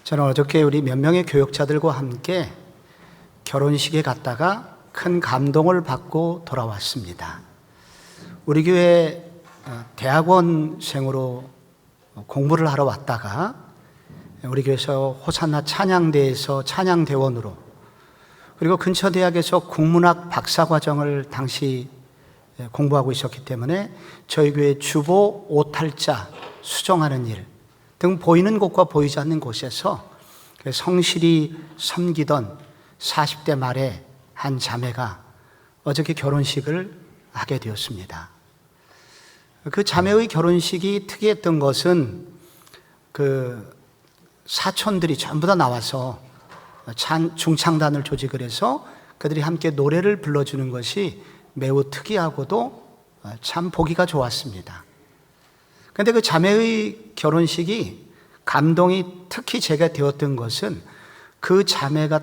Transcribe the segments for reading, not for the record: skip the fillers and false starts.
저는 어저께 우리 몇 명의 교역자들과 함께 결혼식에 갔다가 큰 감동을 받고 돌아왔습니다. 우리 교회 대학원생으로 공부를 하러 왔다가 우리 교회에서 호산나 찬양대에서 찬양대원으로, 그리고 근처 대학에서 국문학 박사과정을 당시 공부하고 있었기 때문에 저희 교회 주보 오탈자 수정하는 일 등 보이는 곳과 보이지 않는 곳에서 성실히 섬기던 40대 말의 한 자매가 어저께 결혼식을 하게 되었습니다. 그 자매의 결혼식이 특이했던 것은 그 사촌들이 전부 다 나와서 중창단을 조직을 해서 그들이 함께 노래를 불러주는 것이 매우 특이하고도 참 보기가 좋았습니다. 그런데 그 자매의 결혼식이 감동이 특히 제가 되었던 것은 그 자매가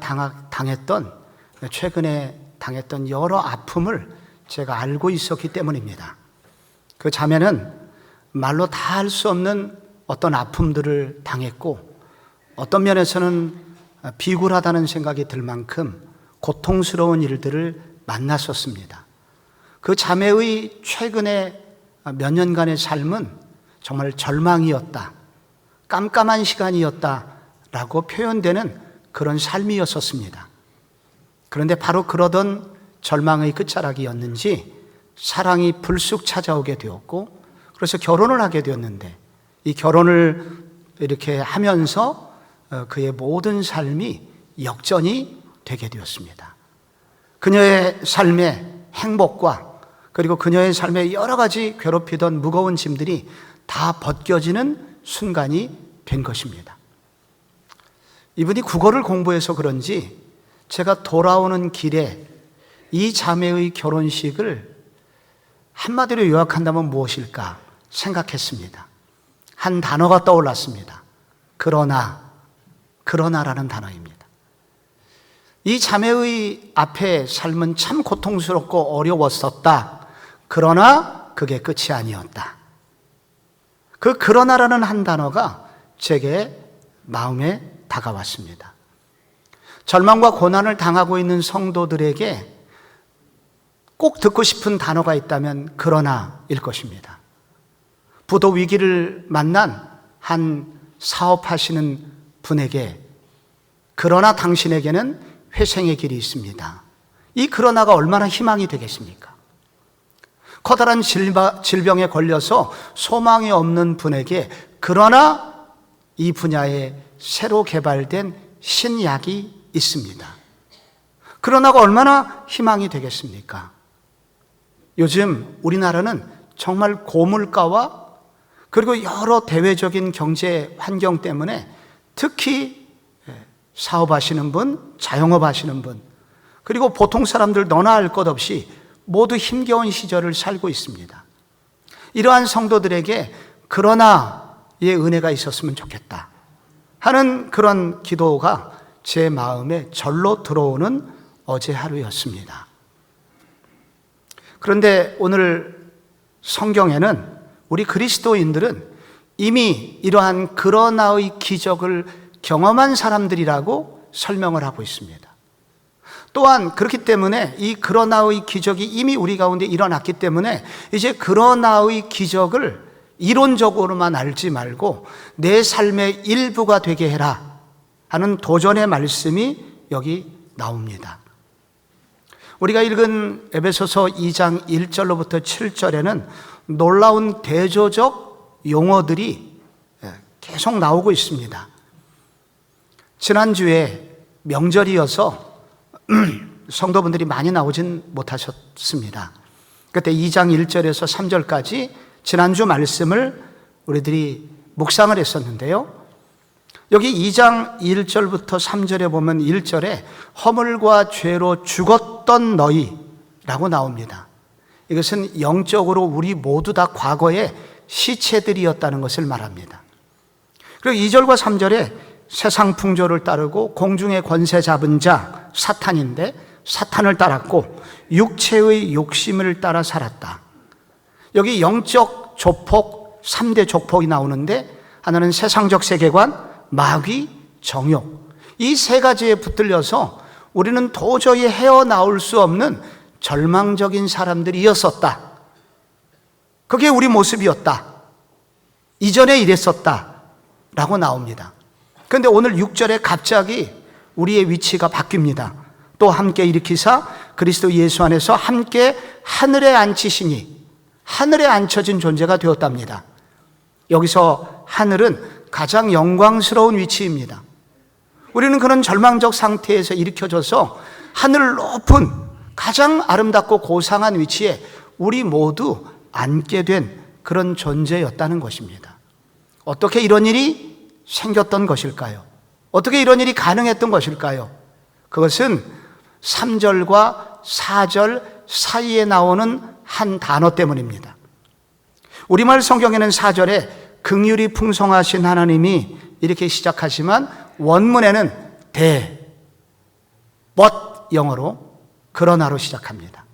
최근에 당했던 여러 아픔을 제가 알고 있었기 때문입니다. 그 자매는 말로 다 할 수 없는 어떤 아픔들을 당했고, 어떤 면에서는 비굴하다는 생각이 들 만큼 고통스러운 일들을 만났었습니다. 그 자매의 최근에 몇 년간의 삶은 정말 절망이었다, 깜깜한 시간이었다라고 표현되는 그런 삶이었었습니다. 그런데 바로 그러던 절망의 끝자락이었는지 사랑이 불쑥 찾아오게 되었고, 그래서 결혼을 하게 되었는데, 이 결혼을 이렇게 하면서 그의 모든 삶이 역전이 되게 되었습니다. 그녀의 삶의 행복과 그리고 그녀의 삶에 여러 가지 괴롭히던 무거운 짐들이 다 벗겨지는 순간이 된 것입니다. 이분이 국어를 공부해서 그런지 제가 돌아오는 길에 이 자매의 결혼식을 한마디로 요약한다면 무엇일까 생각했습니다. 한 단어가 떠올랐습니다. 그러나라는 단어입니다. 이 자매의 앞에 삶은 참 고통스럽고 어려웠었다. 그러나 그게 끝이 아니었다. 그 그러나라는 한 단어가 제게 마음에 다가왔습니다. 절망과 고난을 당하고 있는 성도들에게 꼭 듣고 싶은 단어가 있다면 그러나일 것입니다. 부도 위기를 만난 한 사업하시는 분에게 그러나 당신에게는 회생의 길이 있습니다. 이 그러나가 얼마나 희망이 되겠습니까? 커다란 질병에 걸려서 소망이 없는 분에게 그러나 이 분야에 새로 개발된 신약이 있습니다. 그러나가 얼마나 희망이 되겠습니까? 요즘 우리나라는 정말 고물가와 그리고 여러 대외적인 경제 환경 때문에 특히 사업하시는 분, 자영업 하시는 분, 그리고 보통 사람들 너나 할 것 없이 모두 힘겨운 시절을 살고 있습니다. 이러한 성도들에게 그러나의 은혜가 있었으면 좋겠다 하는 그런 기도가 제 마음에 절로 들어오는 어제 하루였습니다. 그런데 오늘 성경에는 우리 그리스도인들은 이미 이러한 그러나의 기적을 경험한 사람들이라고 설명을 하고 있습니다. 또한 그렇기 때문에 이 그러나의 기적이 이미 우리 가운데 일어났기 때문에 이제 그러나의 기적을 이론적으로만 알지 말고 내 삶의 일부가 되게 해라 하는 도전의 말씀이 여기 나옵니다. 우리가 읽은 에베소서 2장 1절로부터 7절에는 놀라운 대조적 용어들이 계속 나오고 있습니다. 지난주에 명절이어서 성도분들이 많이 나오진 못하셨습니다. 그때 2장 1절에서 3절까지 지난주 말씀을 우리들이 묵상을 했었는데요. 여기 2장 1절부터 3절에 보면 1절에 허물과 죄로 죽었던 너희라고 나옵니다. 이것은 영적으로 우리 모두 다 과거의 시체들이었다는 것을 말합니다. 그리고 2절과 3절에 세상 풍조를 따르고 공중의 권세 잡은 자 사탄인데 사탄을 따랐고 육체의 욕심을 따라 살았다. 여기 영적 조폭 3대 조폭이 나오는데 하나는 세상적 세계관, 마귀, 정욕, 이 세 가지에 붙들려서 우리는 도저히 헤어나올 수 없는 절망적인 사람들이었었다. 그게 우리 모습이었다. 이전에 이랬었다 라고 나옵니다. 그런데 오늘 6절에 갑자기 우리의 위치가 바뀝니다. 또 함께 일으키사 그리스도 예수 안에서 함께 하늘에 앉히시니, 하늘에 앉혀진 존재가 되었답니다. 여기서 하늘은 가장 영광스러운 위치입니다. 우리는 그런 절망적 상태에서 일으켜져서 하늘 높은 가장 아름답고 고상한 위치에 우리 모두 앉게 된 그런 존재였다는 것입니다. 어떻게 이런 일이 생겼던 것일까요? 어떻게 이런 일이 가능했던 것일까요? 그것은 3절과 4절 사이에 나오는 한 단어 때문입니다. 우리말 성경에는 4절에 긍휼이 풍성하신 하나님이 이렇게 시작하지만 원문에는 영어로 그러나로 시작합니다.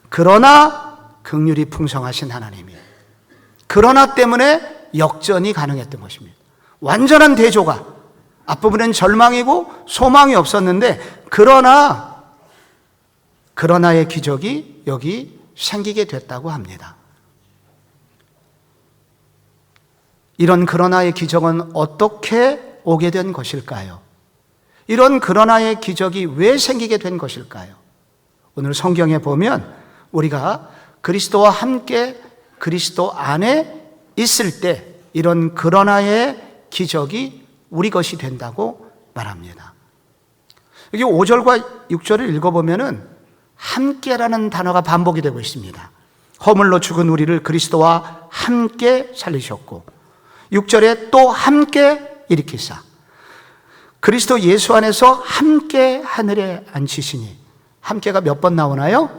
그러나 긍휼이 풍성하신 하나님이, 그러나 때문에 역전이 가능했던 것입니다. 완전한 대조가, 앞부분은 절망이고 소망이 없었는데 그러나의 기적이 여기 생기게 됐다고 합니다. 이런 그러나의 기적은 어떻게 오게 된 것일까요? 이런 그러나의 기적이 왜 생기게 된 것일까요? 오늘 성경에 보면 우리가 그리스도와 함께 그리스도 안에 있을 때 이런 그러나의 기적이 우리 것이 된다고 말합니다. 여기 5절과 6절을 읽어보면은 함께라는 단어가 반복이 되고 있습니다. 허물로 죽은 우리를 그리스도와 함께 살리셨고, 6절에 또 함께 일으키사 그리스도 예수 안에서 함께 하늘에 앉히시니, 함께가 몇 번 나오나요?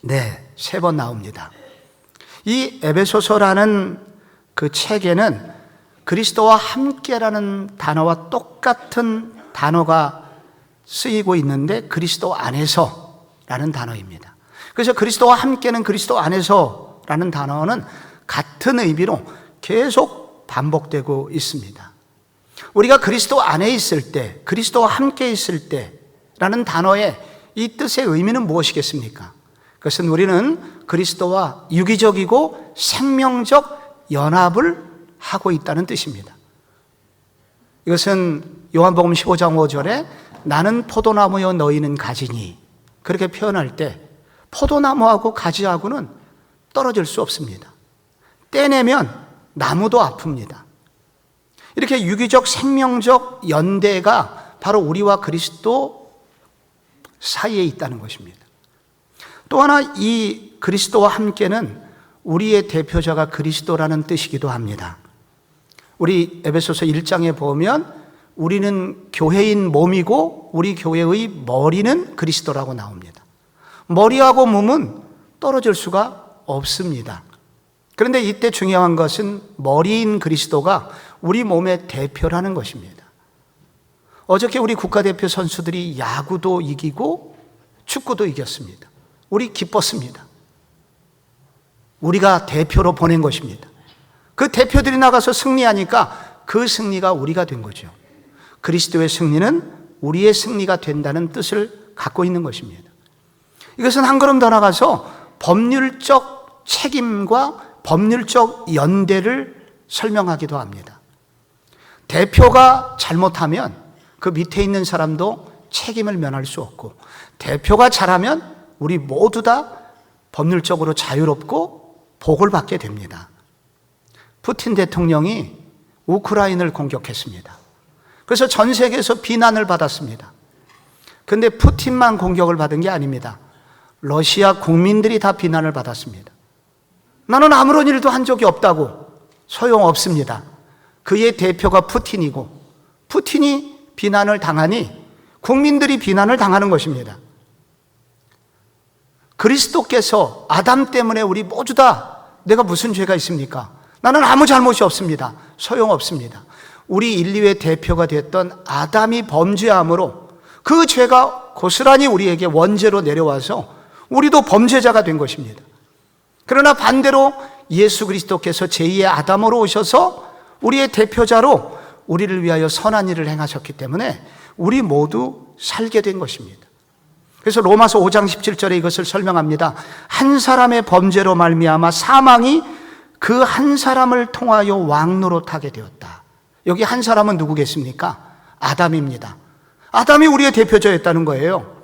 네, 3번 나옵니다. 이 에베소서라는 그 책에는 그리스도와 함께라는 단어와 똑같은 단어가 쓰이고 있는데 그리스도 안에서라는 단어입니다. 그래서 그리스도와 함께는 그리스도 안에서라는 단어는 같은 의미로 계속 반복되고 있습니다. 우리가 그리스도 안에 있을 때, 그리스도와 함께 있을 때라는 단어의 이 뜻의 의미는 무엇이겠습니까? 그것은 우리는 그리스도와 유기적이고 생명적 연합을 하고 있다는 뜻입니다. 이것은 요한복음 15장 5절에 나는 포도나무여 너희는 가지니, 그렇게 표현할 때 포도나무하고 가지하고는 떨어질 수 없습니다. 떼내면 나무도 아픕니다. 이렇게 유기적 생명적 연대가 바로 우리와 그리스도 사이에 있다는 것입니다. 또 하나, 이 그리스도와 함께는 우리의 대표자가 그리스도라는 뜻이기도 합니다. 우리 에베소서 1장에 보면 우리는 교회인 몸이고 우리 교회의 머리는 그리스도라고 나옵니다. 머리하고 몸은 떨어질 수가 없습니다. 그런데 이때 중요한 것은 머리인 그리스도가 우리 몸의 대표라는 것입니다. 어저께 우리 국가대표 선수들이 야구도 이기고 축구도 이겼습니다. 우리 기뻤습니다. 우리가 대표로 보낸 것입니다. 그 대표들이 나가서 승리하니까 그 승리가 우리가 된 거죠. 그리스도의 승리는 우리의 승리가 된다는 뜻을 갖고 있는 것입니다. 이것은 한 걸음 더 나가서 법률적 책임과 법률적 연대를 설명하기도 합니다. 대표가 잘못하면 그 밑에 있는 사람도 책임을 면할 수 없고, 대표가 잘하면 우리 모두 다 법률적으로 자유롭고 복을 받게 됩니다. 푸틴 대통령이 우크라이나를 공격했습니다. 그래서 전 세계에서 비난을 받았습니다. 그런데 푸틴만 공격을 받은 게 아닙니다. 러시아 국민들이 다 비난을 받았습니다. 나는 아무런 일도 한 적이 없다고. 소용없습니다. 그의 대표가 푸틴이고, 푸틴이 비난을 당하니 국민들이 비난을 당하는 것입니다. 그리스도께서 아담 때문에 우리 모두 다 내가 무슨 죄가 있습니까? 나는 아무 잘못이 없습니다. 소용없습니다. 우리 인류의 대표가 됐던 아담이 범죄함으로 그 죄가 고스란히 우리에게 원죄로 내려와서 우리도 범죄자가 된 것입니다. 그러나 반대로 예수 그리스도께서 제2의 아담으로 오셔서 우리의 대표자로 우리를 위하여 선한 일을 행하셨기 때문에 우리 모두 살게 된 것입니다. 그래서 로마서 5장 17절에 이것을 설명합니다. 한 사람의 범죄로 말미암아 사망이 그 한 사람을 통하여 왕노릇하게 되었다. 여기 한 사람은 누구겠습니까? 아담입니다. 아담이 우리의 대표자였다는 거예요.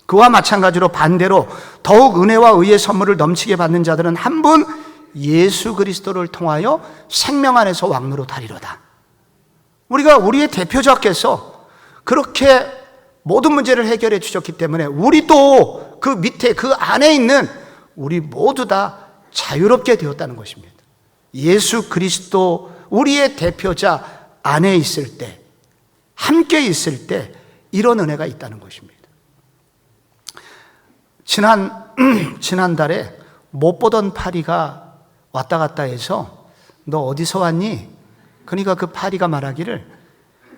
그와 마찬가지로 반대로 더욱 은혜와 의의 선물을 넘치게 받는 자들은 한 분 예수 그리스도를 통하여 생명 안에서 왕노릇하리로다. 우리가 우리의 대표자께서 그렇게 모든 문제를 해결해 주셨기 때문에 우리도 그 밑에 그 안에 있는 우리 모두 다 자유롭게 되었다는 것입니다. 예수 그리스도 우리의 대표자 안에 있을 때, 함께 있을 때 이런 은혜가 있다는 것입니다. 지난달에 못 보던 파리가 왔다 갔다 해서 너 어디서 왔니? 그러니까 그 파리가 말하기를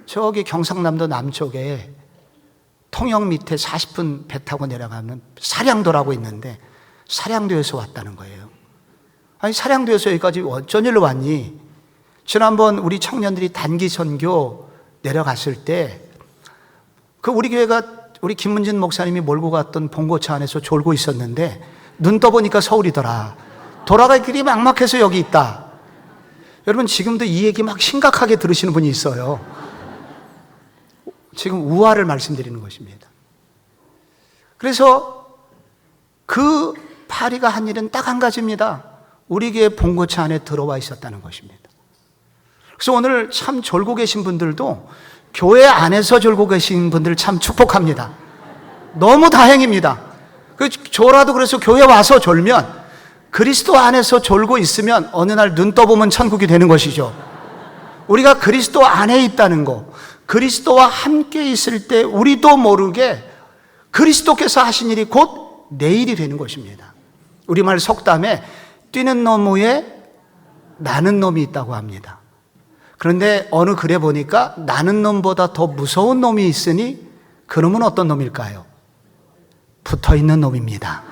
저기 경상남도 남쪽에 통영 밑에 40분 배 타고 내려가면 사량도라고 있는데 사량도에서 왔다는 거예요. 아니 사량도에서 여기까지 어쩐 일로 왔니? 지난번 우리 청년들이 단기 선교 내려갔을 때 그 우리 교회가 우리 김문진 목사님이 몰고 갔던 봉고차 안에서 졸고 있었는데 눈 떠보니까 서울이더라. 돌아갈 길이 막막해서 여기 있다. 여러분 지금도 이 얘기 막 심각하게 들으시는 분이 있어요. 지금 우화를 말씀드리는 것입니다. 그래서 그 파리가 한 일은 딱 한 가지입니다. 우리 교회 봉고차 안에 들어와 있었다는 것입니다. 그래서 오늘 참 졸고 계신 분들도 교회 안에서 졸고 계신 분들 참 축복합니다. 너무 다행입니다. 저라도 그래서 교회 와서 졸면 그리스도 안에서 졸고 있으면 어느 날 눈 떠보면 천국이 되는 것이죠. 우리가 그리스도 안에 있다는 거, 그리스도와 함께 있을 때 우리도 모르게 그리스도께서 하신 일이 곧 내일이 되는 것입니다. 우리말 속담에 뛰는 놈 위에 나는 놈이 있다고 합니다. 그런데 어느 글에 보니까 나는 놈보다 더 무서운 놈이 있으니 그 놈은 어떤 놈일까요? 붙어있는 놈입니다.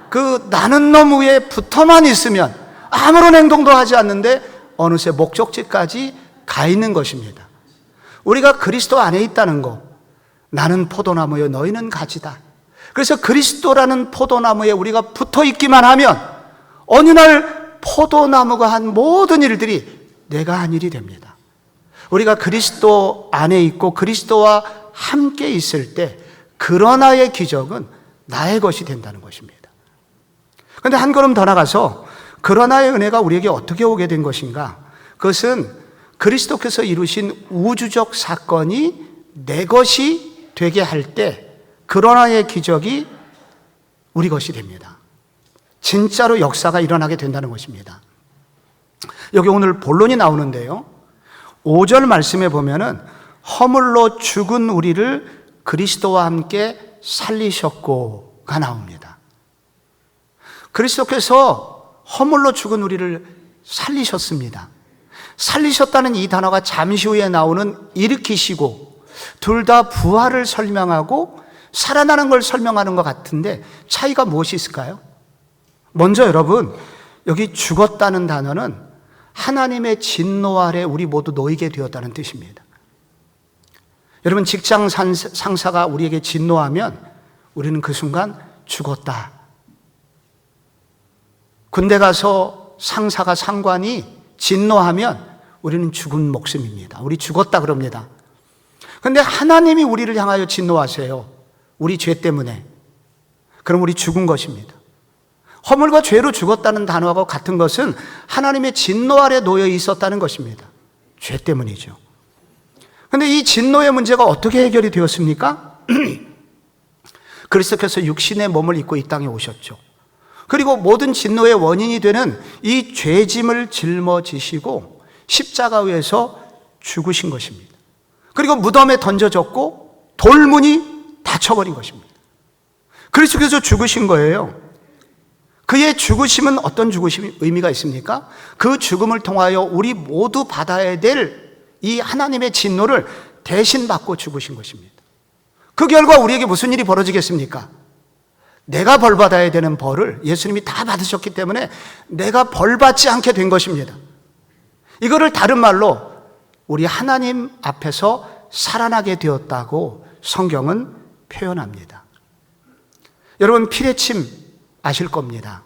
그 나는 놈 위에 붙어만 있으면 아무런 행동도 하지 않는데 어느새 목적지까지 가 있는 것입니다. 우리가 그리스도 안에 있다는 거, 나는 포도나무여 너희는 가지다. 그래서 그리스도라는 포도나무에 우리가 붙어 있기만 하면 어느 날 포도나무가 한 모든 일들이 내가 한 일이 됩니다. 우리가 그리스도 안에 있고 그리스도와 함께 있을 때 그러나의 기적은 나의 것이 된다는 것입니다. 그런데 한 걸음 더 나가서 그러나의 은혜가 우리에게 어떻게 오게 된 것인가? 그것은 그리스도께서 이루신 우주적 사건이 내 것이 되게 할 때 그러나의 기적이 우리 것이 됩니다. 진짜로 역사가 일어나게 된다는 것입니다. 여기 오늘 본론이 나오는데요. 5절 말씀에 보면은 허물로 죽은 우리를 그리스도와 함께 살리셨고가 나옵니다. 그리스도께서 허물로 죽은 우리를 살리셨습니다. 살리셨다는 이 단어가 잠시 후에 나오는 일으키시고 둘 다 부활을 설명하고 살아나는 걸 설명하는 것 같은데 차이가 무엇이 있을까요? 먼저 여러분, 여기 죽었다는 단어는 하나님의 진노 아래 우리 모두 놓이게 되었다는 뜻입니다. 여러분, 직장 상사가 우리에게 진노하면 우리는 그 순간 죽었다. 군대 가서 상사가 상관이 진노하면 우리는 죽은 목숨입니다. 우리 죽었다 그럽니다. 그런데 하나님이 우리를 향하여 진노하세요. 우리 죄 때문에. 그럼 우리 죽은 것입니다. 허물과 죄로 죽었다는 단어하고 같은 것은 하나님의 진노 아래 놓여 있었다는 것입니다. 죄 때문이죠. 그런데 이 진노의 문제가 어떻게 해결이 되었습니까? 그리스도께서 육신의 몸을 입고 이 땅에 오셨죠. 그리고 모든 진노의 원인이 되는 이 죄짐을 짊어지시고 십자가 위에서 죽으신 것입니다. 그리고 무덤에 던져졌고 돌문이 닫혀버린 것입니다. 그리스도께서 죽으신 거예요. 그의 죽으심은 어떤 죽으심이 의미가 있습니까? 그 죽음을 통하여 우리 모두 받아야 될 이 하나님의 진노를 대신 받고 죽으신 것입니다. 그 결과 우리에게 무슨 일이 벌어지겠습니까? 내가 벌받아야 되는 벌을 예수님이 다 받으셨기 때문에 내가 벌받지 않게 된 것입니다. 이거를 다른 말로 우리 하나님 앞에서 살아나게 되었다고 성경은 표현합니다. 여러분, 피레침 아실 겁니다.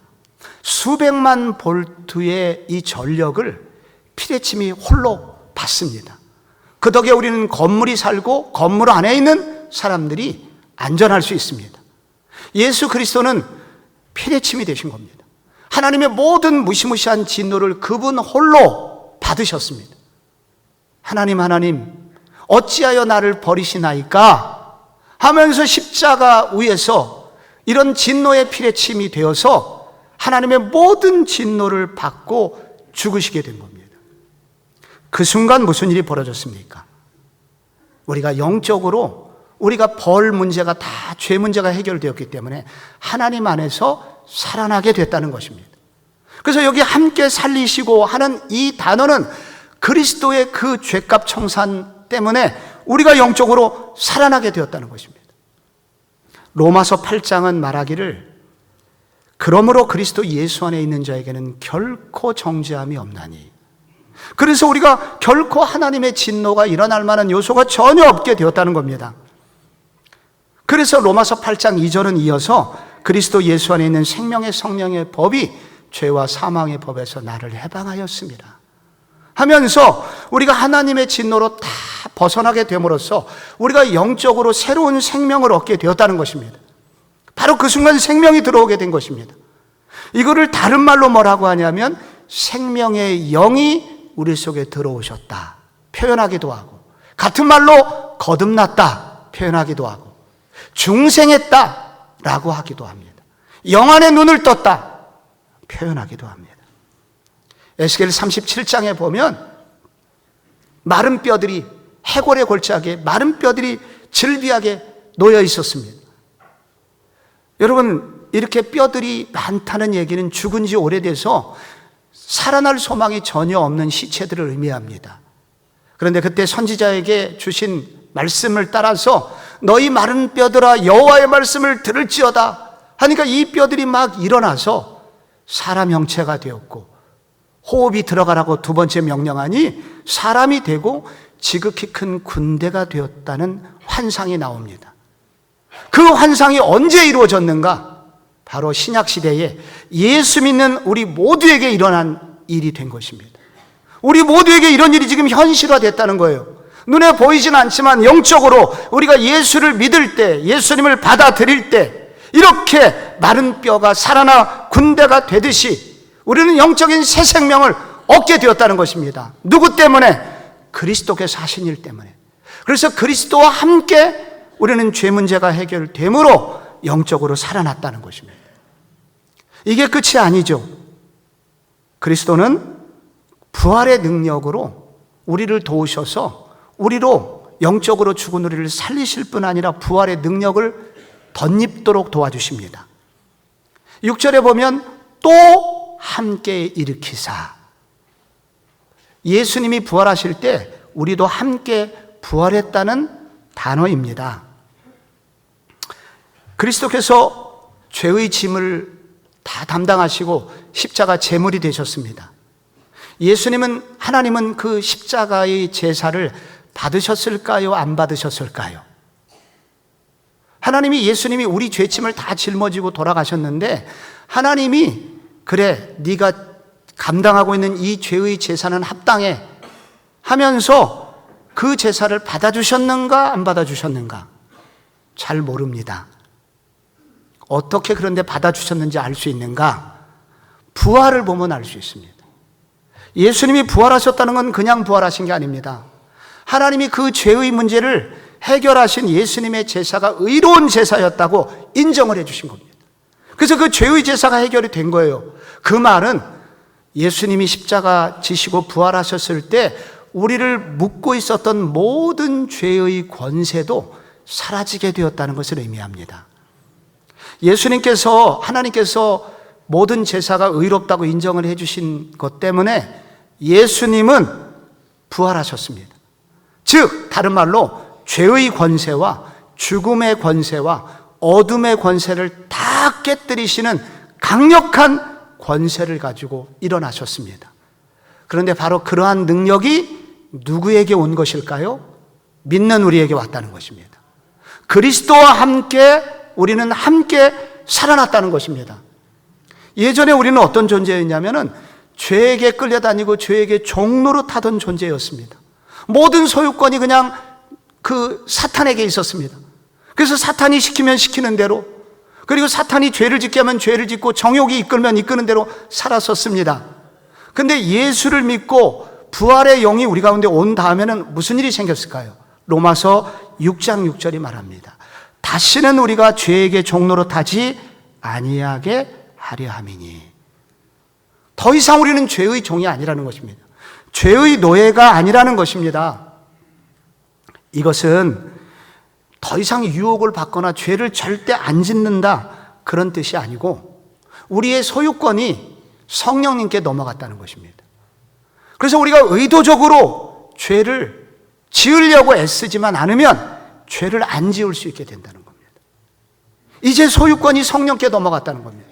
수백만 볼트의 이 전력을 피레침이 홀로 받습니다. 그 덕에 우리는 건물이 살고 건물 안에 있는 사람들이 안전할 수 있습니다. 예수 그리스도는 피레침이 되신 겁니다. 하나님의 모든 무시무시한 진노를 그분 홀로 받으셨습니다. 하나님 어찌하여 나를 버리시나이까 하면서 십자가 위에서 이런 진노의 피레침이 되어서 하나님의 모든 진노를 받고 죽으시게 된 겁니다. 그 순간 무슨 일이 벌어졌습니까? 우리가 영적으로 우리가 벌 문제가 다 죄 문제가 해결되었기 때문에 하나님 안에서 살아나게 됐다는 것입니다. 그래서 여기 함께 살리시고 하는 이 단어는 그리스도의 그 죄값 청산 때문에 우리가 영적으로 살아나게 되었다는 것입니다. 로마서 8장은 말하기를 그러므로 그리스도 예수 안에 있는 자에게는 결코 정죄함이 없나니, 그래서 우리가 결코 하나님의 진노가 일어날 만한 요소가 전혀 없게 되었다는 겁니다. 그래서 로마서 8장 2절은 이어서 그리스도 예수 안에 있는 생명의 성령의 법이 죄와 사망의 법에서 나를 해방하였습니다 하면서 우리가 하나님의 진노로 다 벗어나게 됨으로써 우리가 영적으로 새로운 생명을 얻게 되었다는 것입니다. 바로 그 순간 생명이 들어오게 된 것입니다. 이거를 다른 말로 뭐라고 하냐면 생명의 영이 우리 속에 들어오셨다 표현하기도 하고, 같은 말로 거듭났다 표현하기도 하고, 중생했다 라고 하기도 합니다. 영 안에 눈을 떴다 표현하기도 합니다. 에스겔 37장에 보면 마른 뼈들이 해골의 골짜기에 마른 뼈들이 질비하게 놓여 있었습니다. 여러분, 이렇게 뼈들이 많다는 얘기는 죽은 지 오래돼서 살아날 소망이 전혀 없는 시체들을 의미합니다. 그런데 그때 선지자에게 주신 말씀을 따라서 너희 마른 뼈들아 여호와의 말씀을 들을지어다 하니까 이 뼈들이 막 일어나서 사람 형체가 되었고, 호흡이 들어가라고 두 번째 명령하니 사람이 되고 지극히 큰 군대가 되었다는 환상이 나옵니다. 그 환상이 언제 이루어졌는가? 바로 신약시대에 예수 믿는 우리 모두에게 일어난 일이 된 것입니다. 우리 모두에게 이런 일이 지금 현실화됐다는 거예요. 눈에 보이진 않지만 영적으로 우리가 예수를 믿을 때, 예수님을 받아들일 때 이렇게 마른 뼈가 살아나 군대가 되듯이 우리는 영적인 새 생명을 얻게 되었다는 것입니다. 누구 때문에? 그리스도께서 하신 일 때문에. 그래서 그리스도와 함께 우리는 죄 문제가 해결됨으로 영적으로 살아났다는 것입니다. 이게 끝이 아니죠. 그리스도는 부활의 능력으로 우리를 도우셔서 우리로 영적으로 죽은 우리를 살리실 뿐 아니라 부활의 능력을 덧입도록 도와주십니다. 6절에 보면 또 함께 일으키사, 예수님이 부활하실 때 우리도 함께 부활했다는 단어입니다. 그리스도께서 죄의 짐을 다 담당하시고 십자가 제물이 되셨습니다. 예수님은, 하나님은 그 십자가의 제사를 받으셨을까요? 안 받으셨을까요? 하나님이, 예수님이 우리 죄짐을 다 짊어지고 돌아가셨는데 하나님이 그래 네가 감당하고 있는 이 죄의 제사는 합당해 하면서 그 제사를 받아주셨는가 안 받아주셨는가? 잘 모릅니다. 어떻게 그런데 받아주셨는지 알 수 있는가? 부활을 보면 알 수 있습니다. 예수님이 부활하셨다는 건 그냥 부활하신 게 아닙니다. 하나님이 그 죄의 문제를 해결하신 예수님의 제사가 의로운 제사였다고 인정을 해주신 겁니다. 그래서 그 죄의 제사가 해결이 된 거예요. 그 말은 예수님이 십자가 지시고 부활하셨을 때 우리를 묶고 있었던 모든 죄의 권세도 사라지게 되었다는 것을 의미합니다. 예수님께서, 하나님께서 모든 제사가 의롭다고 인정을 해주신 것 때문에 예수님은 부활하셨습니다. 즉 다른 말로 죄의 권세와 죽음의 권세와 어둠의 권세를 다 깨뜨리시는 강력한 권세를 가지고 일어나셨습니다. 그런데 바로 그러한 능력이 누구에게 온 것일까요? 믿는 우리에게 왔다는 것입니다. 그리스도와 함께 우리는 함께 살아났다는 것입니다. 예전에 우리는 어떤 존재였냐면은 죄에게 끌려다니고 죄에게 종로로 타던 존재였습니다. 모든 소유권이 그냥 그 사탄에게 있었습니다. 그래서 사탄이 시키면 시키는 대로, 그리고 사탄이 죄를 짓게 하면 죄를 짓고 정욕이 이끌면 이끄는 대로 살았었습니다. 근데 예수를 믿고 부활의 영이 우리 가운데 온 다음에는 무슨 일이 생겼을까요? 로마서 6장 6절이 말합니다. 다시는 우리가 죄에게 종로로 타지 아니하게 하려 함이니. 더 이상 우리는 죄의 종이 아니라는 것입니다. 죄의 노예가 아니라는 것입니다. 이것은 더 이상 유혹을 받거나 죄를 절대 안 짓는다, 그런 뜻이 아니고 우리의 소유권이 성령님께 넘어갔다는 것입니다. 그래서 우리가 의도적으로 죄를 지으려고 애쓰지만 않으면 죄를 안 지을 수 있게 된다는 겁니다. 이제 소유권이 성령께 넘어갔다는 겁니다.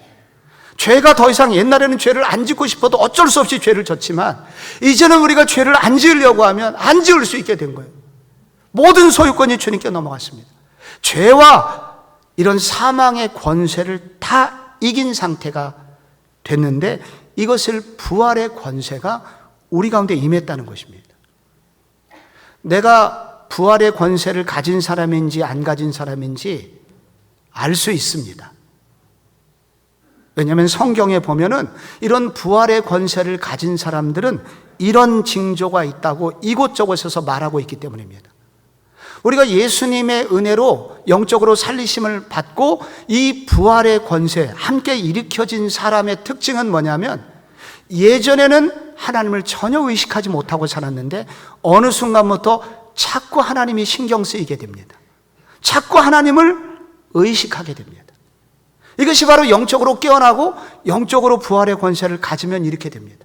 죄가 더 이상, 옛날에는 죄를 안 짓고 싶어도 어쩔 수 없이 죄를 졌지만 이제는 우리가 죄를 안 지으려고 하면 안 지을 수 있게 된 거예요. 모든 소유권이 주님께 넘어갔습니다. 죄와 이런 사망의 권세를 다 이긴 상태가 됐는데 이것을 부활의 권세가 우리 가운데 임했다는 것입니다. 내가 부활의 권세를 가진 사람인지 안 가진 사람인지 알 수 있습니다. 왜냐하면 성경에 보면은 이런 부활의 권세를 가진 사람들은 이런 징조가 있다고 이곳저곳에서 말하고 있기 때문입니다. 우리가 예수님의 은혜로 영적으로 살리심을 받고 이 부활의 권세, 함께 일으켜진 사람의 특징은 뭐냐면 예전에는 하나님을 전혀 의식하지 못하고 살았는데 어느 순간부터 자꾸 하나님이 신경 쓰이게 됩니다. 자꾸 하나님을 의식하게 됩니다. 이것이 바로 영적으로 깨어나고 영적으로 부활의 권세를 가지면 이렇게 됩니다.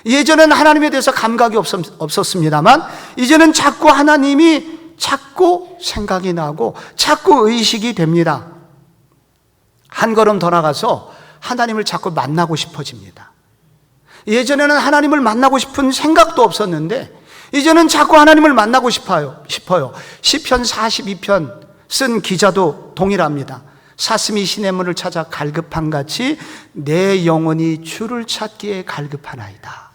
예전에는 하나님에 대해서 감각이 없었습니다만 이제는 자꾸 하나님이 자꾸 생각이 나고 자꾸 의식이 됩니다. 한 걸음 더 나가서 하나님을 자꾸 만나고 싶어집니다. 예전에는 하나님을 만나고 싶은 생각도 없었는데 이제는 자꾸 하나님을 만나고 싶어요. 시편 42편 쓴 기자도 동일합니다. 사슴이 시냇물을 찾아 갈급한 같이 내 영혼이 주를 찾기에 갈급하나이다.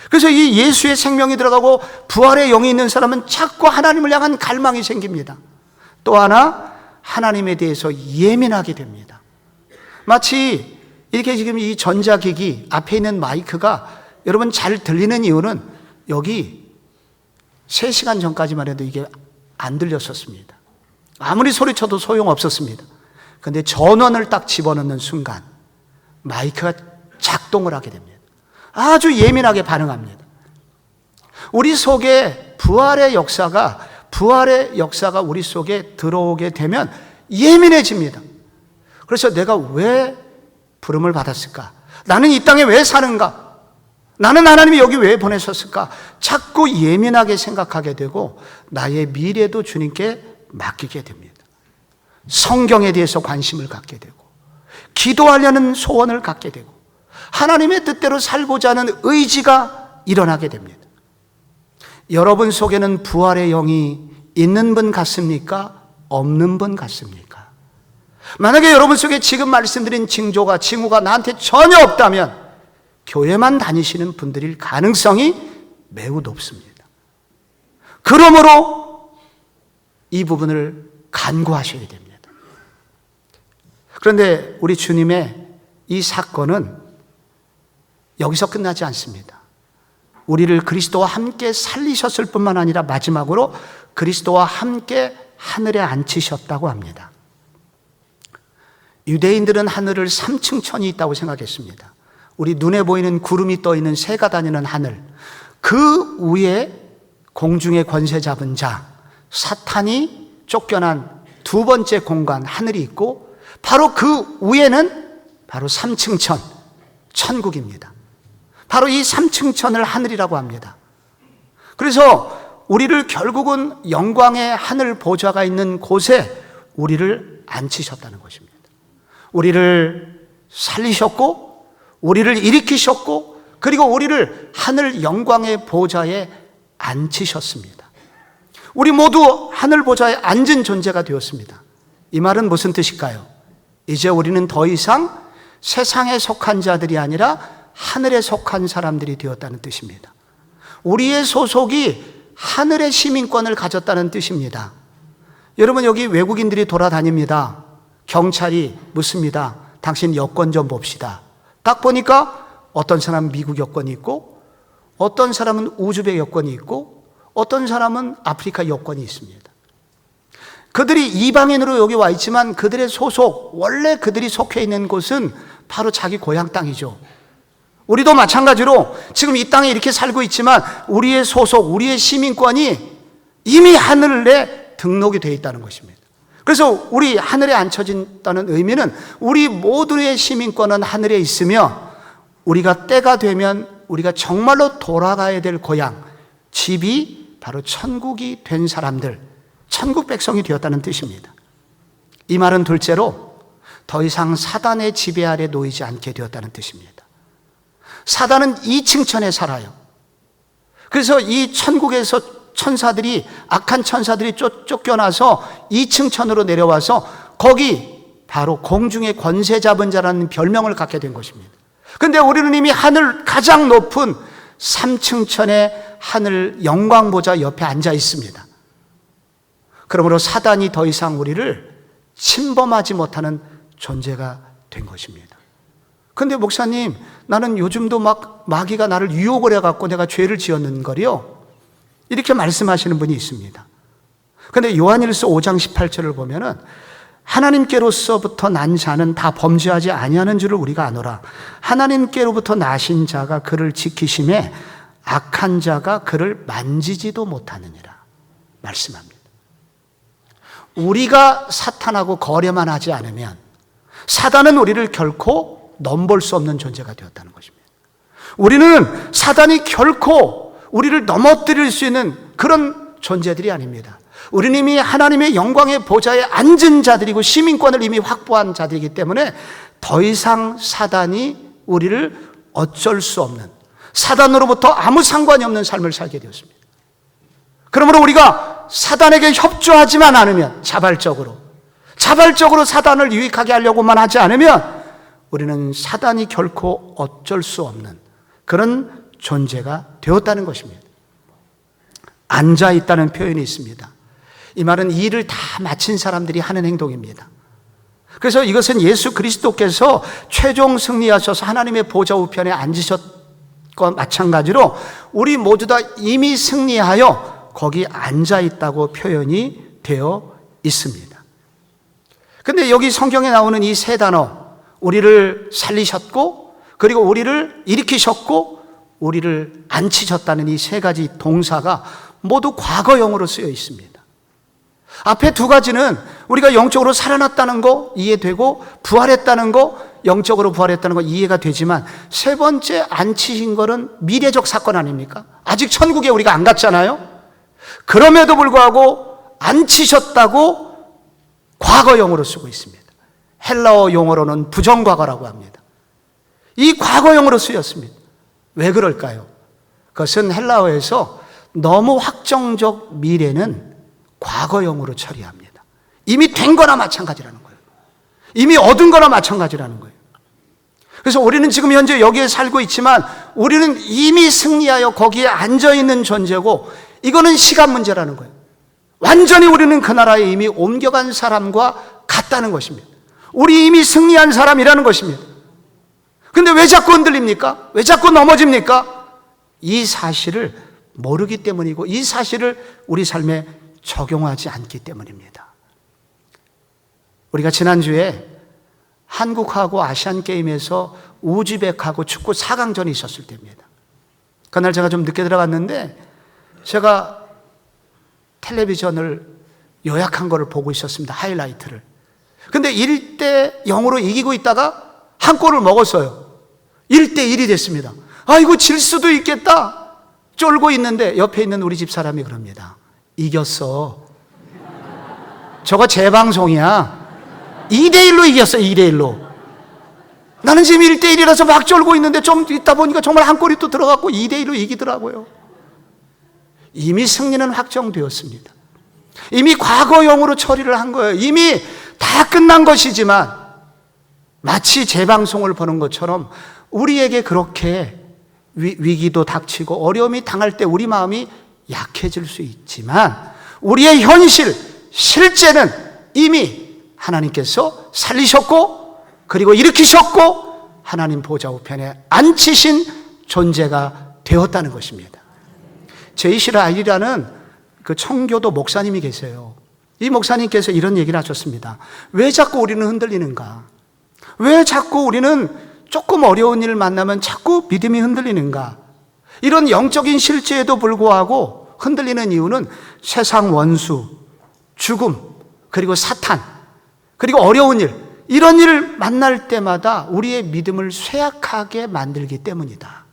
그래서 이 예수의 생명이 들어가고 부활의 영이 있는 사람은 자꾸 하나님을 향한 갈망이 생깁니다. 또 하나, 하나님에 대해서 예민하게 됩니다. 마치 이렇게 지금 이 전자기기 앞에 있는 마이크가 여러분 잘 들리는 이유는 여기 3시간 전까지만 해도 이게 안 들렸었습니다. 아무리 소리쳐도 소용없었습니다. 근데 전원을 딱 집어넣는 순간 마이크가 작동을 하게 됩니다. 아주 예민하게 반응합니다. 우리 속에 부활의 역사가 우리 속에 들어오게 되면 예민해집니다. 그래서 내가 왜 부름을 받았을까? 나는 이 땅에 왜 사는가? 나는 하나님이 여기 왜 보내셨을까? 자꾸 예민하게 생각하게 되고 나의 미래도 주님께 맡기게 됩니다. 성경에 대해서 관심을 갖게 되고 기도하려는 소원을 갖게 되고 하나님의 뜻대로 살고자 하는 의지가 일어나게 됩니다. 여러분 속에는 부활의 영이 있는 분 같습니까? 없는 분 같습니까? 만약에 여러분 속에 지금 말씀드린 징후가 나한테 전혀 없다면 교회만 다니시는 분들일 가능성이 매우 높습니다. 그러므로 이 부분을 간구하셔야 됩니다. 그런데 우리 주님의 이 사건은 여기서 끝나지 않습니다. 우리를 그리스도와 함께 살리셨을 뿐만 아니라 마지막으로 그리스도와 함께 하늘에 앉히셨다고 합니다. 유대인들은 하늘을 3층 천이 있다고 생각했습니다. 우리 눈에 보이는 구름이 떠 있는 새가 다니는 하늘, 그 위에 공중의 권세 잡은 자, 사탄이 쫓겨난 두 번째 공간 하늘이 있고 바로 그 위에는 바로 3층 천, 천국입니다. 바로 이 3층 천을 하늘이라고 합니다. 그래서 우리를 결국은 영광의 하늘 보좌가 있는 곳에 우리를 앉히셨다는 것입니다. 우리를 살리셨고 우리를 일으키셨고 그리고 우리를 하늘 영광의 보좌에 앉히셨습니다. 우리 모두 하늘 보좌에 앉은 존재가 되었습니다. 이 말은 무슨 뜻일까요? 이제 우리는 더 이상 세상에 속한 자들이 아니라 하늘에 속한 사람들이 되었다는 뜻입니다. 우리의 소속이 하늘의 시민권을 가졌다는 뜻입니다. 여러분, 여기 외국인들이 돌아다닙니다. 경찰이 묻습니다. 당신 여권 좀 봅시다. 딱 보니까 어떤 사람은 미국 여권이 있고, 어떤 사람은 우즈벡 여권이 있고, 어떤 사람은 아프리카 여권이 있습니다. 그들이 이방인으로 여기 와 있지만 그들의 소속, 원래 그들이 속해 있는 곳은 바로 자기 고향 땅이죠. 우리도 마찬가지로 지금 이 땅에 이렇게 살고 있지만 우리의 소속, 우리의 시민권이 이미 하늘에 등록이 되어 있다는 것입니다. 그래서 우리 하늘에 앉혀진다는 의미는 우리 모두의 시민권은 하늘에 있으며 우리가 때가 되면 우리가 정말로 돌아가야 될 고향, 집이 바로 천국이 된 사람들, 천국 백성이 되었다는 뜻입니다. 이 말은 둘째로 더 이상 사단의 지배 아래 놓이지 않게 되었다는 뜻입니다. 사단은 2층천에 살아요. 그래서 이 천국에서 천사들이, 악한 천사들이 쫓겨나서 2층천으로 내려와서 거기 바로 공중의 권세 잡은 자라는 별명을 갖게 된 것입니다. 그런데 우리는 이미 하늘 가장 높은 3층천의 하늘 영광보좌 옆에 앉아 있습니다. 그러므로 사단이 더 이상 우리를 침범하지 못하는 존재가 된 것입니다. 근데 목사님, 나는 요즘도 마귀가 나를 유혹을 해갖고 내가 죄를 지었는 거요, 이렇게 말씀하시는 분이 있습니다. 근데 요한일서 5장 18절을 보면은 하나님께로서부터 난 자는 다 범죄하지 아니하는 줄을 우리가 아노라. 하나님께로부터 나신 자가 그를 지키심에 악한 자가 그를 만지지도 못하느니라 말씀합니다. 우리가 사탄하고 거래만 하지 않으면 사단은 우리를 결코 넘볼 수 없는 존재가 되었다는 것입니다. 우리는 사단이 결코 우리를 넘어뜨릴 수 있는 그런 존재들이 아닙니다. 우리는 이미 하나님의 영광의 보좌에 앉은 자들이고 시민권을 이미 확보한 자들이기 때문에 더 이상 사단이 우리를 어쩔 수 없는, 사단으로부터 아무 상관이 없는 삶을 살게 되었습니다. 그러므로 우리가 사단에게 협조하지만 않으면, 자발적으로 사단을 유익하게 하려고만 하지 않으면 우리는 사단이 결코 어쩔 수 없는 그런 존재가 되었다는 것입니다. 앉아있다는 표현이 있습니다. 이 말은 일을 다 마친 사람들이 하는 행동입니다. 그래서 이것은 예수 그리스도께서 최종 승리하셔서 하나님의 보좌 우편에 앉으셨과 마찬가지로 우리 모두 다 이미 승리하여 거기 앉아있다고 표현이 되어 있습니다. 그런데 여기 성경에 나오는 이 세 단어, 우리를 살리셨고, 그리고 우리를 일으키셨고, 우리를 앉히셨다는 이 세 가지 동사가 모두 과거형으로 쓰여 있습니다. 앞에 두 가지는 우리가 영적으로 살아났다는 거 이해되고, 부활했다는 거, 영적으로 부활했다는 거 이해가 되지만, 세 번째 앉히신 거는 미래적 사건 아닙니까? 아직 천국에 우리가 안 갔잖아요. 그럼에도 불구하고 앉히셨다고 과거형으로 쓰고 있습니다. 헬라어 용어로는 부정과거라고 합니다. 이 과거형으로 쓰였습니다. 왜 그럴까요? 그것은 헬라어에서 너무 확정적 미래는 과거형으로 처리합니다. 이미 된 거나 마찬가지라는 거예요. 이미 얻은 거나 마찬가지라는 거예요. 그래서 우리는 지금 현재 여기에 살고 있지만 우리는 이미 승리하여 거기에 앉아있는 존재고, 이거는 시간 문제라는 거예요. 완전히 우리는 그 나라에 이미 옮겨간 사람과 같다는 것입니다. 우리 이미 승리한 사람이라는 것입니다. 근데 왜 자꾸 흔들립니까? 왜 자꾸 넘어집니까? 이 사실을 모르기 때문이고, 이 사실을 우리 삶에 적용하지 않기 때문입니다. 우리가 지난주에 한국하고 아시안게임에서 우즈벡하고 축구 4강전이 있었을 때입니다. 그날 제가 좀 늦게 들어갔는데 제가 텔레비전을 요약한 거를 보고 있었습니다. 하이라이트를. 근데 1대 0으로 이기고 있다가 한 골을 먹었어요. 1대 1이 됐습니다. 아이고, 질 수도 있겠다 쫄고 있는데 옆에 있는 우리 집 사람이 그럽니다. 이겼어. 저거 재방송이야. 2대 1로 이겼어. 2대 1로. 나는 지금 1대 1이라서 막 쫄고 있는데 좀 있다 보니까 정말 한 골이 또 들어갔고 2대 1로 이기더라고요. 이미 승리는 확정되었습니다. 이미 과거형으로 처리를 한 거예요. 이미 다 끝난 것이지만 마치 재방송을 보는 것처럼 우리에게 그렇게 위기도 닥치고 어려움이 당할 때 우리 마음이 약해질 수 있지만 우리의 현실, 실제는 이미 하나님께서 살리셨고 그리고 일으키셨고 하나님 보좌 우편에 앉히신 존재가 되었다는 것입니다. 제이시 라일이라는 그 청교도 목사님이 계세요. 이 목사님께서 이런 얘기를 하셨습니다. 왜 자꾸 우리는 흔들리는가? 왜 자꾸 우리는 조금 어려운 일을 만나면 자꾸 믿음이 흔들리는가? 이런 영적인 실제에도 불구하고 흔들리는 이유는 세상 원수, 죽음, 그리고 사탄, 그리고 어려운 일, 이런 일을 만날 때마다 우리의 믿음을 쇠약하게 만들기 때문이다.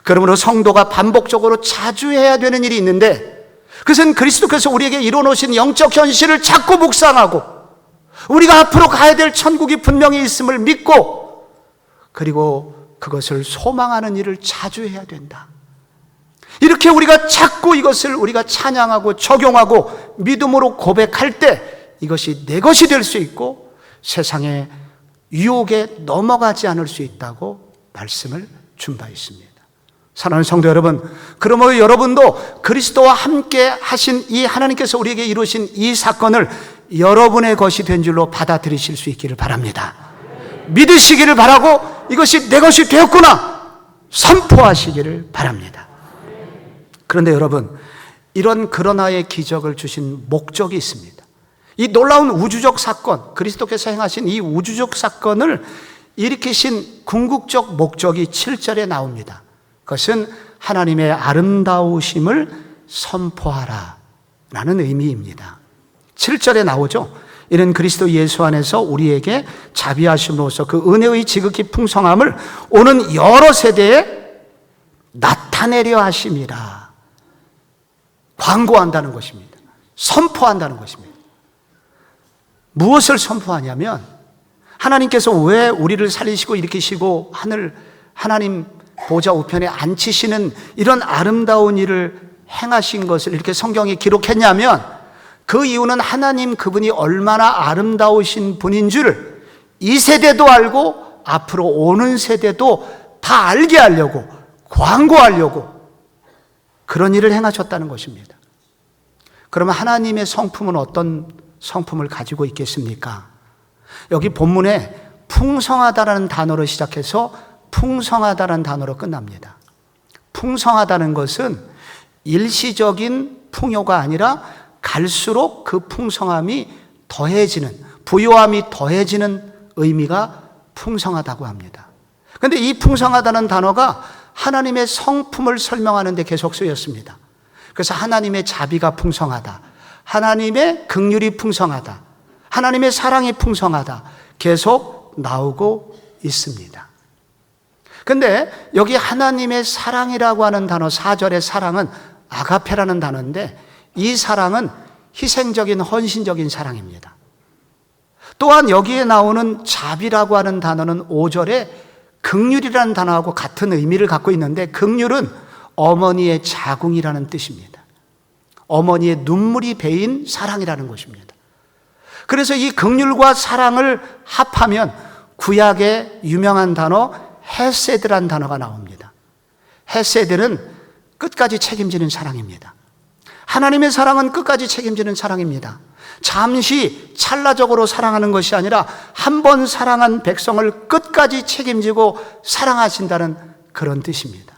그러므로 성도가 반복적으로 자주 해야 되는 일이 있는데 그것은 그리스도께서 우리에게 이뤄놓으신 영적 현실을 자꾸 묵상하고 우리가 앞으로 가야 될 천국이 분명히 있음을 믿고 그리고 그것을 소망하는 일을 자주 해야 된다. 이렇게 우리가 자꾸 이것을 우리가 찬양하고 적용하고 믿음으로 고백할 때 이것이 내 것이 될 수 있고 세상의 유혹에 넘어가지 않을 수 있다고 말씀을 준 바 있습니다. 사랑하는 성도 여러분, 그러므로 여러분도 그리스도와 함께 하신 이 하나님께서 우리에게 이루신 이 사건을 여러분의 것이 된 줄로 받아들이실 수 있기를 바랍니다. 믿으시기를 바라고 이것이 내 것이 되었구나 선포하시기를 바랍니다. 그런데 여러분, 이런 그러나의 기적을 주신 목적이 있습니다. 이 놀라운 우주적 사건, 그리스도께서 행하신 이 우주적 사건을 일으키신 궁극적 목적이 7절에 나옵니다. 그것은 하나님의 아름다우심을 선포하라 라는 의미입니다. 7절에 나오죠. 이는 그리스도 예수 안에서 우리에게 자비하심으로써 그 은혜의 지극히 풍성함을 오는 여러 세대에 나타내려 하심이라. 광고한다는 것입니다. 선포한다는 것입니다. 무엇을 선포하냐면 하나님께서 왜 우리를 살리시고 일으키시고 하나님 보좌 우편에 앉히시는 이런 아름다운 일을 행하신 것을 이렇게 성경에 기록했냐면 그 이유는 하나님 그분이 얼마나 아름다우신 분인 줄 이 세대도 알고 앞으로 오는 세대도 다 알게 하려고 광고하려고 그런 일을 행하셨다는 것입니다. 그러면 하나님의 성품은 어떤 성품을 가지고 있겠습니까? 여기 본문에 풍성하다라는 단어로 시작해서 풍성하다라는 단어로 끝납니다. 풍성하다는 것은 일시적인 풍요가 아니라 갈수록 그 풍성함이 더해지는, 부요함이 더해지는 의미가 풍성하다고 합니다. 그런데 이 풍성하다는 단어가 하나님의 성품을 설명하는 데 계속 쓰였습니다. 그래서 하나님의 자비가 풍성하다, 하나님의 긍휼이 풍성하다, 하나님의 사랑이 풍성하다 계속 나오고 있습니다. 근데 여기 하나님의 사랑이라고 하는 단어 4절의 사랑은 아가페라는 단어인데 이 사랑은 희생적인 헌신적인 사랑입니다. 또한 여기에 나오는 자비라고 하는 단어는 5절에 긍휼이라는 단어하고 같은 의미를 갖고 있는데 긍휼은 어머니의 자궁이라는 뜻입니다. 어머니의 눈물이 배인 사랑이라는 것입니다. 그래서 이 긍휼과 사랑을 합하면 구약의 유명한 단어 헤세드란 단어가 나옵니다. 헤세드는 끝까지 책임지는 사랑입니다. 하나님의 사랑은 끝까지 책임지는 사랑입니다. 잠시 찰나적으로 사랑하는 것이 아니라 한 번 사랑한 백성을 끝까지 책임지고 사랑하신다는 그런 뜻입니다.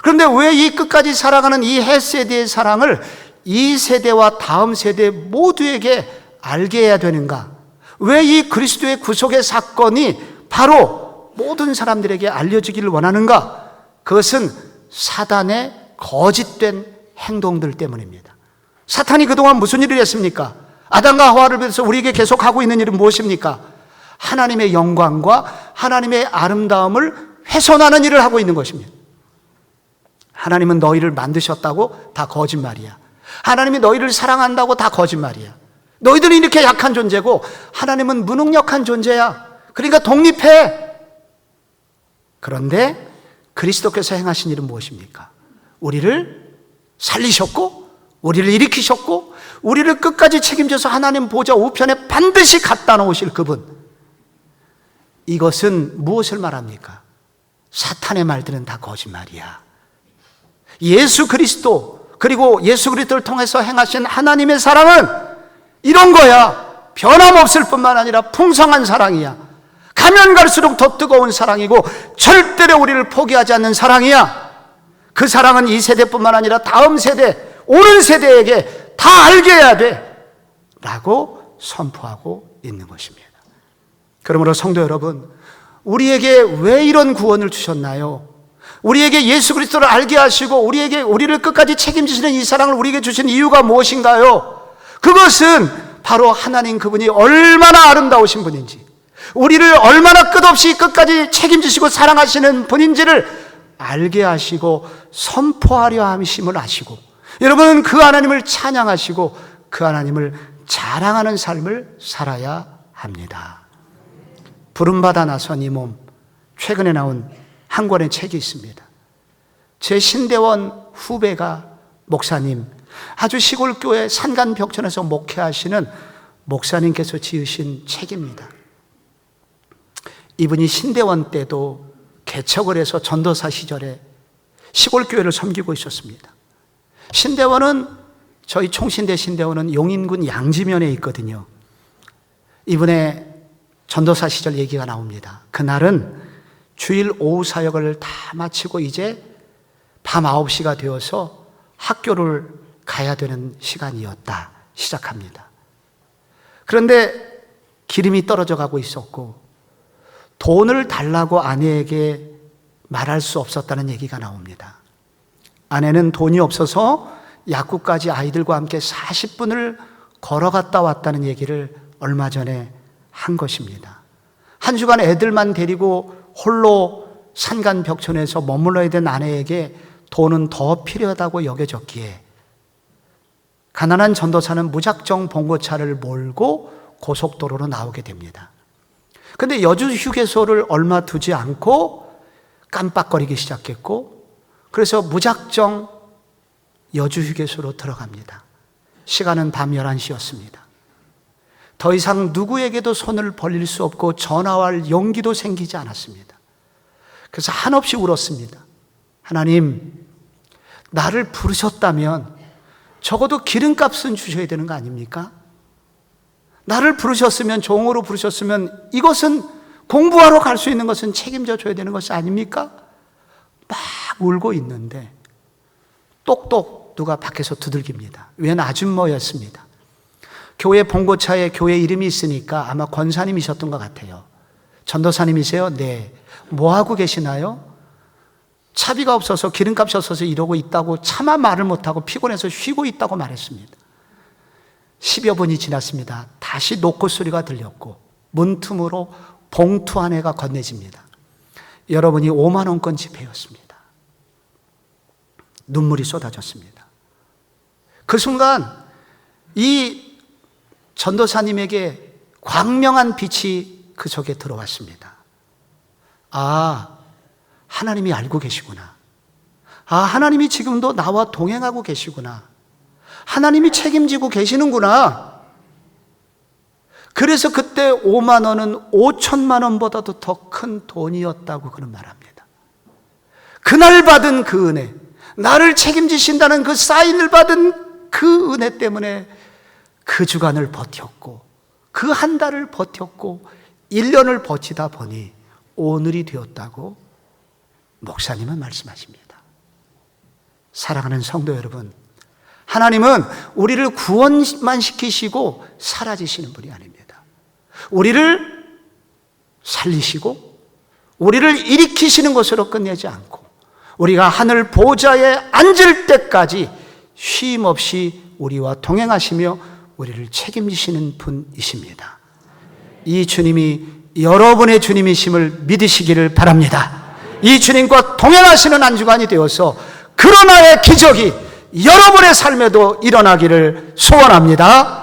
그런데 왜 이 끝까지 사랑하는 이 헤세드의 사랑을 이 세대와 다음 세대 모두에게 알게 해야 되는가? 왜 이 그리스도의 구속의 사건이 바로 모든 사람들에게 알려지기를 원하는가? 그것은 사단의 거짓된 행동들 때문입니다. 사탄이 그동안 무슨 일을 했습니까? 아담과 하와를 비롯해서 우리에게 계속하고 있는 일은 무엇입니까? 하나님의 영광과 하나님의 아름다움을 훼손하는 일을 하고 있는 것입니다. 하나님은 너희를 만드셨다고 다 거짓말이야. 하나님이 너희를 사랑한다고 다 거짓말이야. 너희들은 이렇게 약한 존재고 하나님은 무능력한 존재야. 그러니까 독립해. 그런데 그리스도께서 행하신 일은 무엇입니까? 우리를 살리셨고 우리를 일으키셨고 우리를 끝까지 책임져서 하나님 보좌 우편에 반드시 갖다 놓으실 그분, 이것은 무엇을 말합니까? 사탄의 말들은 다 거짓말이야. 예수 그리스도, 그리고 예수 그리스도를 통해서 행하신 하나님의 사랑은 이런 거야. 변함없을 뿐만 아니라 풍성한 사랑이야. 가면 갈수록 더 뜨거운 사랑이고 절대로 우리를 포기하지 않는 사랑이야. 그 사랑은 이 세대뿐만 아니라 다음 세대, 오는 세대에게 다 알게 해야 돼 라고 선포하고 있는 것입니다. 그러므로 성도 여러분, 우리에게 왜 이런 구원을 주셨나요? 우리에게 예수 그리스도를 알게 하시고 우리를 끝까지 책임지시는 이 사랑을 우리에게 주신 이유가 무엇인가요? 그것은 바로 하나님 그분이 얼마나 아름다우신 분인지, 우리를 얼마나 끝없이 끝까지 책임지시고 사랑하시는 분인지를 알게 하시고 선포하려 하심을 아시고, 여러분은 그 하나님을 찬양하시고 그 하나님을 자랑하는 삶을 살아야 합니다. 부름받아 나선 이 몸, 최근에 나온 한 권의 책이 있습니다. 제 신대원 후배가 목사님, 아주 시골 교회 산간벽천에서 목회하시는 목사님께서 지으신 책입니다. 이분이 신대원 때도 개척을 해서 전도사 시절에 시골 교회를 섬기고 있었습니다. 신대원은, 저희 총신대 신대원은 용인군 양지면에 있거든요. 이분의 전도사 시절 얘기가 나옵니다. 그날은 주일 오후 사역을 다 마치고 이제 밤 9시가 되어서 학교를 가야 되는 시간이었다 시작합니다. 그런데 기름이 떨어져 가고 있었고 돈을 달라고 아내에게 말할 수 없었다는 얘기가 나옵니다. 아내는 돈이 없어서 약국까지 아이들과 함께 40분을 걸어갔다 왔다는 얘기를 얼마 전에 한 것입니다. 한 주간 애들만 데리고 홀로 산간벽천에서 머물러야 된 아내에게 돈은 더 필요하다고 여겨졌기에 가난한 전도사는 무작정 봉고차를 몰고 고속도로로 나오게 됩니다. 그런데 여주 휴게소를 얼마 두지 않고 깜빡거리기 시작했고, 그래서 무작정 여주 휴게소로 들어갑니다. 시간은 밤 11시였습니다. 더 이상 누구에게도 손을 벌릴 수 없고 전화할 용기도 생기지 않았습니다. 그래서 한없이 울었습니다. 하나님, 나를 부르셨다면 적어도 기름값은 주셔야 되는 거 아닙니까? 나를 부르셨으면, 종으로 부르셨으면 이것은 공부하러 갈 수 있는 것은 책임져 줘야 되는 것이 아닙니까? 막 울고 있는데 똑똑 누가 밖에서 두들깁니다. 웬 아줌마였습니다. 교회 봉고차에 교회 이름이 있으니까 아마 권사님이셨던 것 같아요. 전도사님이세요? 네. 뭐 하고 계시나요? 차비가 없어서 기름값이 없어서 이러고 있다고 차마 말을 못하고 피곤해서 쉬고 있다고 말했습니다. 10여 분이 지났습니다. 다시 노크 소리가 들렸고 문틈으로 봉투 한 해가 건네집니다. 여러분이 5만 원권 지폐였습니다. 눈물이 쏟아졌습니다. 그 순간 이 전도사님에게 광명한 빛이 그 속에 들어왔습니다. 아, 하나님이 알고 계시구나. 아, 하나님이 지금도 나와 동행하고 계시구나. 하나님이 책임지고 계시는구나. 그래서 그때 5만 원은 5천만 원보다도 더 큰 돈이었다고 그는 말합니다. 그날 받은 그 은혜, 나를 책임지신다는 그 사인을 받은 그 은혜 때문에 그 주간을 버텼고 그 한 달을 버텼고 1년을 버티다 보니 오늘이 되었다고 목사님은 말씀하십니다. 사랑하는 성도 여러분, 하나님은 우리를 구원만 시키시고 사라지시는 분이 아닙니다. 우리를 살리시고 우리를 일으키시는 것으로 끝내지 않고 우리가 하늘 보좌에 앉을 때까지 쉼 없이 우리와 동행하시며 우리를 책임지시는 분이십니다. 이 주님이 여러분의 주님이심을 믿으시기를 바랍니다. 이 주님과 동행하시는 한 주간이 되어서 그러나의 기적이 여러분의 삶에도 일어나기를 소원합니다.